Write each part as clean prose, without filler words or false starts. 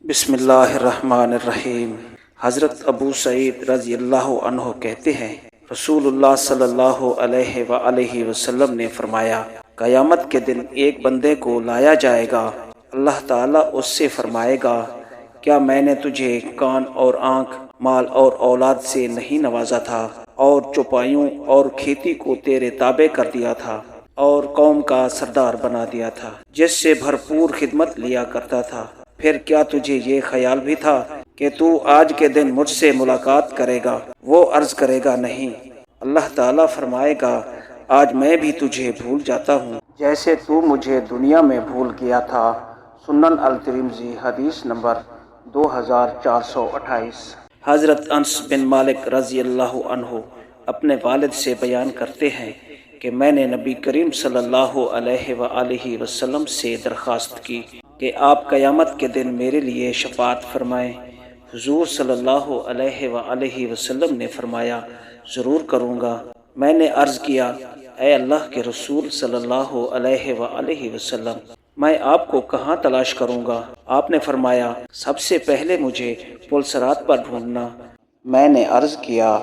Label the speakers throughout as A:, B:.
A: بسم اللہ الرحمن الرحیم۔ حضرت ابو سعید رضی اللہ عنہ کہتے ہیں، رسول اللہ صلی اللہ علیہ وآلہ وسلم نے فرمایا، قیامت کے دن ایک بندے کو لایا جائے گا، اللہ تعالیٰ اس سے فرمائے گا، کیا میں نے تجھے کان اور آنکھ، مال اور اولاد سے نہیں نوازا تھا، اور چوپایوں اور کھیتی کو تیرے تابع کر دیا تھا، اور قوم کا سردار بنا دیا تھا، جس سے بھرپور خدمت لیا کرتا تھا؟ پھر کیا تجھے یہ خیال بھی تھا کہ تو آج کے دن مجھ سے ملاقات کرے گا؟ وہ عرض کرے گا، نہیں۔ اللہ تعالیٰ فرمائے گا، آج میں بھی تجھے بھول جاتا ہوں جیسے تو مجھے دنیا میں بھول گیا تھا۔ سنن الترمذی، حدیث نمبر 2428۔ حضرت انس بن مالک رضی اللہ عنہ اپنے والد سے بیان کرتے ہیں کہ میں نے نبی کریم صلی اللہ علیہ وآلہ وسلم سے درخواست کی کہ آپ قیامت کے دن میرے لیے شفاعت فرمائیں۔ حضور صلی اللہ علیہ وآلہ وسلم نے فرمایا، ضرور کروں گا۔ میں نے عرض کیا، اے اللہ کے رسول صلی اللہ علیہ وآلہ وسلم، میں آپ کو کہاں تلاش کروں گا؟ آپ نے فرمایا، سب سے پہلے مجھے پل صراط پر ڈھونڈنا۔ میں نے عرض کیا،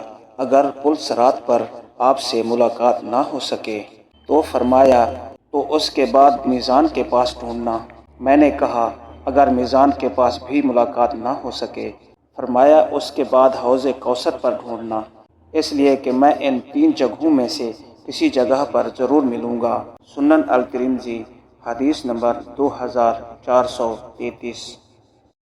A: اگر پل صراط پر آپ سے ملاقات نہ ہو سکے تو فرمایا، تو اس کے بعد میزان کے پاس ڈھونڈنا۔ میں نے کہا، اگر میزان کے پاس بھی ملاقات نہ ہو سکے، فرمایا، اس کے بعد حوض کوثر پر ڈھونڈنا، اس لیے کہ میں ان 3 جگہوں میں سے کسی جگہ پر ضرور ملوں گا۔ سنن الترمذی، حدیث نمبر 2433۔